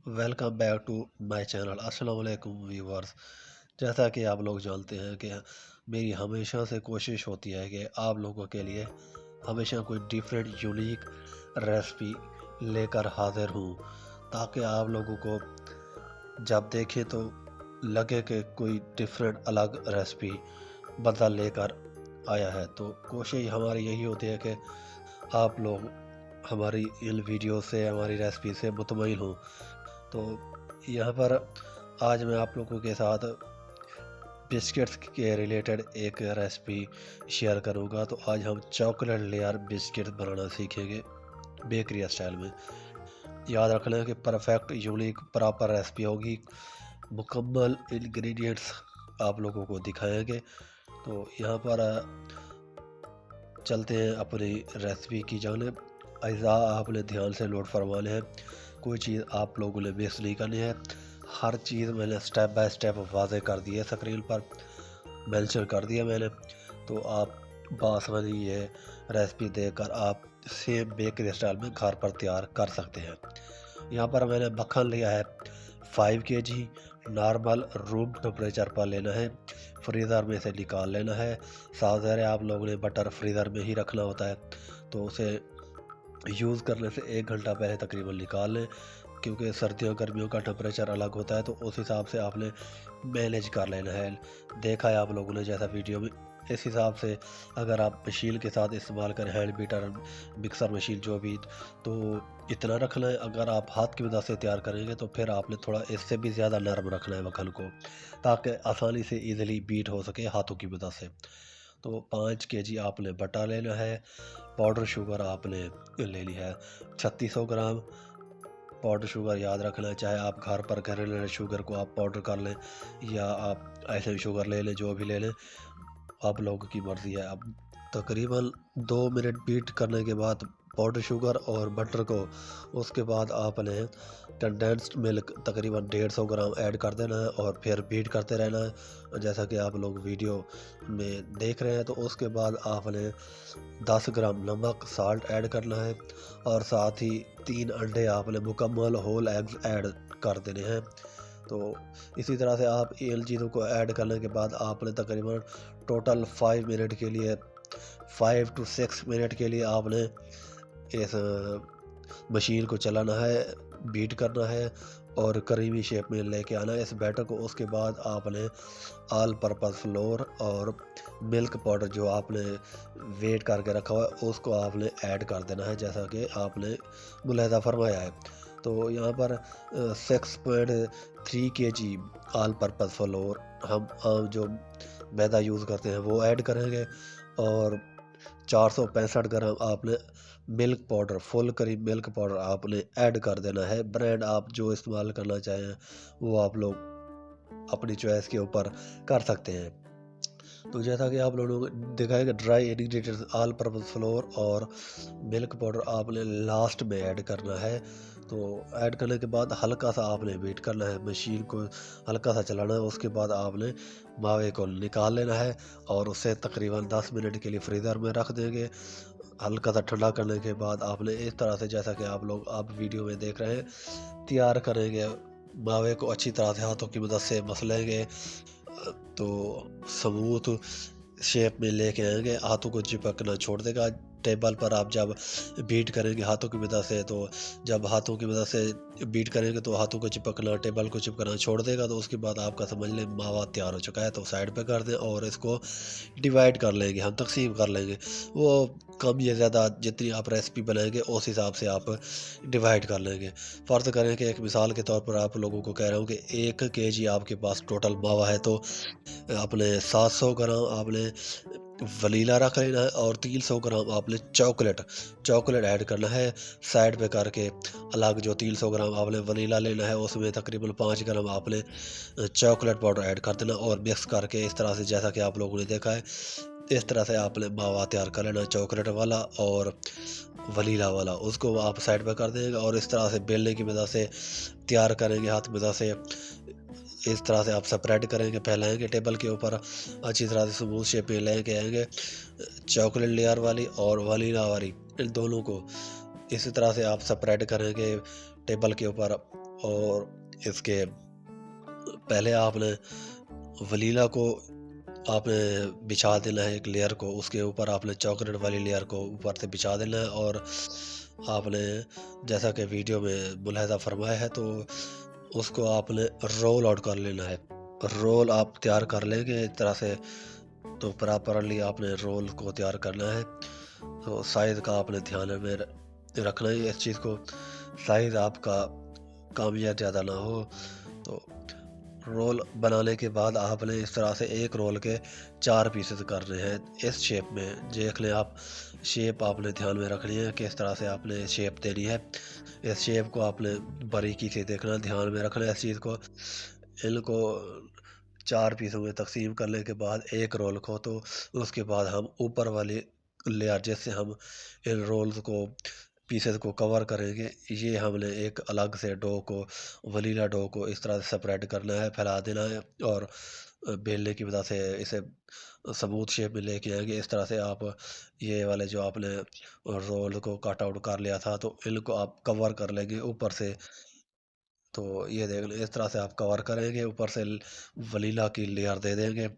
Welcome back to my channel. अस्सलाम वालेकुम viewers. जैसा कि आप लोग जानते हैं कि मेरी हमेशा से कोशिश होती है कि आप लोगों के लिए हमेशा कोई डिफरेंट यूनिक रेसिपी लेकर हाजिर हूँ, ताकि आप लोगों को जब देखें तो लगे कि कोई डिफरेंट अलग रेसिपी बंदा लेकर आया है। तो कोशिश हमारी यही होती है कि आप लोग हमारी इन वीडियो से, हमारी रेसिपी से मुतमईन हों। तो यहाँ पर आज मैं आप लोगों के साथ बिस्किट्स के रिलेटेड एक रेसिपी शेयर करूँगा। तो आज हम चॉकलेट लेयर बिस्किट बनाना सीखेंगे बेकरी स्टाइल में। याद रखना है कि परफेक्ट यूनिक प्रॉपर रेसिपी होगी, मुकम्मल इंग्रेडिएंट्स आप लोगों को दिखाएंगे। तो यहाँ पर चलते हैं अपनी रेसिपी की जानिब। अज़ा आपने ध्यान से नोट फरमाने हैं, कोई चीज़ आप लोगों ने मिस नहीं करनी है। हर चीज़ मैंने स्टेप बाय स्टेप वाज़े कर दी है, स्क्रीन पर मेंशन कर दिया मैंने। तो आप बासानी ये रेसिपी देखकर आप सेम बेकरी स्टाइल में घर पर तैयार कर सकते हैं। यहाँ पर मैंने मक्खन लिया है 5 केजी। नॉर्मल रूम टेम्परेचर पर लेना है, फ्रीज़र में से निकाल लेना है। साफ ज़ाहिर है आप लोगों ने बटर फ्रीज़र में ही रखना होता है, तो उसे यूज़ करने से 1 घंटा पहले तकरीबन निकाल लें, क्योंकि सर्दियों गर्मियों का टेम्परेचर अलग होता है, तो उस हिसाब से आपने मैनेज कर लेना है। देखा है आप लोगों ने जैसा वीडियो में, इस हिसाब से अगर आप मशीन के साथ इस्तेमाल करें, हैंड बीटर, मिक्सर मशीन जो भी, तो इतना रखना है। अगर आप हाथ की मदद से तैयार करेंगे तो फिर आपने थोड़ा इससे भी ज़्यादा नरम रखना है मक्खन को, ताकि आसानी से ईज़िली बीट हो सके हाथों की मदद से। तो 5 केजी आपने बटर लेना है। पाउडर शुगर आपने ले ली है 3600 ग्राम। पाउडर शुगर याद रखना है, चाहे आप घर पर घरेलू शुगर को आप पाउडर कर लें या आप ऐसे शुगर ले लें, जो भी ले लें आप लोगों की मर्ज़ी है। अब तकरीबन 2 मिनट बीट करने के बाद पाउडर शुगर और बटर को, उसके बाद आपने कंडेंस्ड मिल्क तकरीबन 150 ग्राम ऐड कर देना है और फिर बीट करते रहना है, जैसा कि आप लोग वीडियो में देख रहे हैं। तो उसके बाद आपने 10 ग्राम नमक साल्ट ऐड करना है और साथ ही 3 अंडे आपने मुकम्मल होल एग्स ऐड कर देने हैं। तो इसी तरह से आप इन चीज़ों को ऐड करने के बाद आपने तकरीबन टोटल 5 मिनट के लिए, 5 to 6 मिनट के लिए आपने इस मशीन को चलाना है, बीट करना है और करीबी शेप में लेके आना है इस बैटर को। उसके बाद आपने ऑल पर्पस फ्लोर और मिल्क पाउडर जो आपने वेट करके रखा हुआ है, उसको आपने ऐड कर देना है, जैसा कि आपने मुलाहिज़ा फरमाया है। तो यहाँ पर 6.3 केजी ऑल पर्पस फ्लोर हम जो मैदा यूज़ करते हैं वो ऐड करेंगे और 465 ग्राम आपने milk powder, full cream milk powder आपने ऐड कर देना है। ब्रांड आप जो इस्तेमाल करना चाहें वो आप लोग अपनी चॉइस के ऊपर कर सकते हैं। तो जैसा कि आप लोगों को देखा है कि dry ingredients all purpose floor और मिल्क पाउडर आपने लास्ट में ऐड करना है। तो ऐड करने के बाद हल्का सा आपने बीट करना है, मशीन को हल्का सा चलाना है। उसके बाद आपने मावे को निकाल लेना है और उसे तकरीबन 10 मिनट के लिए फ्रीज़र में रख देंगे। हल्का सा ठंडा करने के बाद आपने इस तरह से, जैसा कि आप लोग आप वीडियो में देख रहे हैं, तैयार करेंगे। मावे को अच्छी तरह से हाथों की मदद से मसलेंगे, तो स्मूथ शेप में लेके आएंगे, हाथों को चिपकना छोड़ देगा। टेबल पर आप जब बीट करेंगे हाथों की मदद से, तो जब हाथों की मदद से बीट करेंगे तो हाथों को चिपकना, टेबल को चिपकना छोड़ देगा। तो उसके बाद आपका समझ लें मावा तैयार हो चुका है। तो साइड पे कर दें और इसको डिवाइड कर लेंगे, हम तकसीम कर लेंगे। वो कम या ज़्यादा जितनी आप रेसिपी बनाएंगे उस हिसाब से आप डिवाइड कर लेंगे। फ़र्ज़ करें कि एक मिसाल के तौर पर आप लोगों को कह रहा हूँ कि 1 केजी आपके पास टोटल मावा है, तो आपने 700 ग्राम आपने वनीला रख लेना है और 300 ग्राम आपने चॉकलेट ऐड करना है। साइड पे करके अलग जो 300 ग्राम आपने वनीला लेना है, उसमें तकरीबन 5 ग्राम आपने चॉकलेट पाउडर ऐड कर देना और मिक्स करके इस तरह से, जैसा कि आप लोगों ने देखा है, इस तरह से आपने मावा तैयार कर लेना, चॉकलेट वाला और वनीला वाला। उसको आप साइड पे कर देंगे और इस तरह से बेलने की मदद से तैयार करेंगे, हाथ की मदद से इस तरह से आप स्प्रेड करेंगे, फैलाएंगे टेबल के ऊपर, अच्छी तरह से स्मूथ शेप में लेके आएंगे। चॉकलेट लेयर वाली और वनीला वाली, इन दोनों को इसी तरह से आप स्प्रेड करेंगे टेबल के ऊपर और इसके पहले आपने वनीला को आपने बिछा देना है एक लेयर को, उसके ऊपर आपने चॉकलेट वाली लेयर को ऊपर से बिछा देना है, और आपने जैसा कि वीडियो में मुलाहिज़ा फरमाया है, तो उसको आपने रोल आउट कर लेना है। रोल आप तैयार कर लेंगे इस तरह से, तो प्रॉपरली आपने रोल को तैयार करना है। तो साइज़ का आपने ध्यान में रखना है इस चीज़ को, साइज़ आपका कम या ज़्यादा ना हो। तो रोल बनाने के बाद आपने इस तरह से एक रोल के 4 पीसेस करने हैं इस शेप में। देख लें आप, शेप आपने ध्यान में रखनी है, किस तरह से आपने शेप देनी है। इस शेप को आपने बारीकी से देखना, ध्यान में रखना है इस चीज़ को। इनको 4 पीसों में तक़सीम करने के बाद एक रोल को, तो उसके बाद हम ऊपर वाली लेयर जिससे हम इन रोल्स को पीसेस को कवर करेंगे, ये हमने एक अलग से डो को, वनीला डो को इस तरह से स्प्रेड करना है, फैला देना है, और बेलने की वजह से इसे स्मूथ शेप में लेके आएंगे। इस तरह से आप ये वाले जो आपने रोल को कट आउट कर लिया था, तो इनको आप कवर कर लेंगे ऊपर से। तो ये देख लें, इस तरह से आप कवर करेंगे, ऊपर से वनीला की लेयर दे देंगे।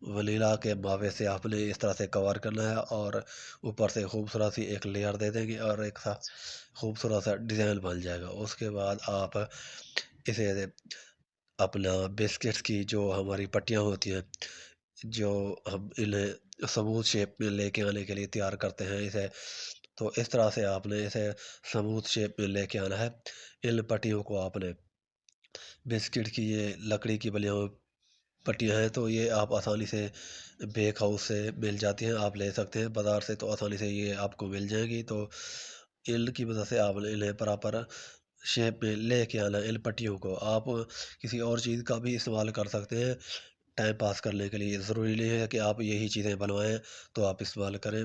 वनीला के मावे से आपने इस तरह से कवर करना है, और ऊपर से खूबसूरत सी एक लेयर दे देंगे, और एक सा खूबसूरत सा डिज़ाइन बन जाएगा। उसके बाद आप इसे अपना बिस्किट्स की जो हमारी पट्टियाँ होती हैं, जो हम इन्हें स्मूथ शेप में लेके आने के लिए तैयार करते हैं इसे, तो इस तरह से आपने इसे स्मूथ शेप में लेके आना है। इन पट्टियों को आपने, बिस्किट की ये लकड़ी की बनी हुई पट्टियाँ हैं, तो ये आप आसानी से बेक हाउस से मिल जाती हैं, आप ले सकते हैं बाज़ार से, तो आसानी से ये आपको मिल जाएँगी। तो इनकी मदद से आपने इन्हें प्रॉपर शेप में लेके आना है। इन पट्टियों को आप किसी और चीज़ का भी इस्तेमाल कर सकते हैं टाइम पास करने के लिए। ज़रूरी नहीं है कि आप यही चीज़ें बनवाएँ तो आप इस्तेमाल करें।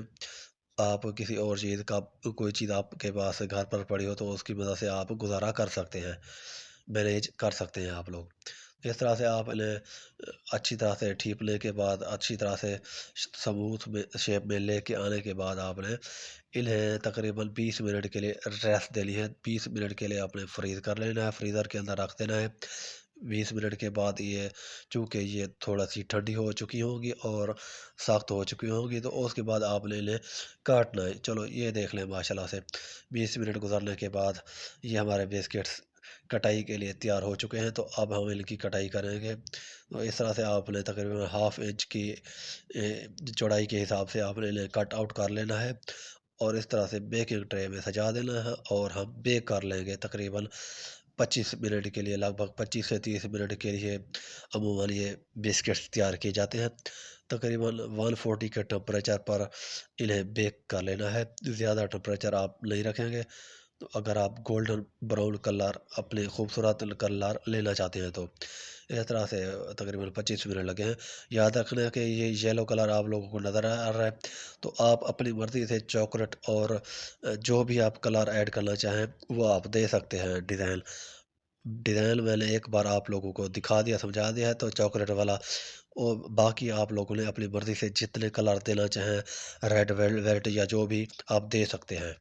आप किसी और चीज़ का, कोई चीज़ आपके पास घर पर पड़ी हो, तो उसकी मदद से आप गुज़ारा कर सकते हैं, मैनेज कर सकते हैं आप लोग। इस तरह से आप इन्हें अच्छी तरह से ठीपने के बाद, अच्छी तरह से स्मूथ में शेप में लेके आने के बाद, आपने इन्हें तकरीबन 20 मिनट के लिए रेस्ट देनी है। 20 मिनट के लिए आपने फ्रीज़ कर लेना है, फ्रीज़र के अंदर रख देना है। 20 मिनट के बाद ये, चूँकि ये थोड़ा-सी ठंडी हो चुकी होंगी और सख्त हो चुकी होंगी, तो उसके बाद आपने इन्हें काटना है। चलो ये देख लें, माशाल्लाह से 20 मिनट गुज़रने के बाद ये हमारे बिस्किट्स कटाई के लिए तैयार हो चुके हैं। तो अब हम इनकी कटाई करेंगे। तो इस तरह से आपने तकरीबन हाफ़ इंच की चौड़ाई के हिसाब से आपने इन्हें कट आउट कर लेना है, और इस तरह से बेकिंग ट्रे में सजा देना है, और हम बेक कर लेंगे तकरीबन 25 मिनट के लिए। लगभग 25 से 30 मिनट के लिए अमूमन ये बिस्किट्स तैयार किए जाते हैं। तकरीबन 140 के टेम्परेचर पर इन्हें बेक कर लेना है, ज़्यादा टेम्परेचर आप नहीं रखेंगे। तो अगर आप गोल्डन ब्राउन कलर, अपने खूबसूरत कलर लेना चाहते हैं, तो इस तरह से तकरीबन 25 मिनट लगे हैं। याद रखना है कि ये येलो कलर आप लोगों को नज़र आ रहा है, तो आप अपनी मर्ज़ी से चॉकलेट और जो भी आप कलर ऐड करना चाहें वो आप दे सकते हैं। डिज़ाइन डिज़ाइन मैंने एक बार आप लोगों को दिखा दिया, समझा दिया है, तो चॉकलेट वाला, और बाकी आप लोगों ने अपनी मर्ज़ी से जितने कलर देना चाहें, रेड वेलवेट या जो भी, आप दे सकते हैं।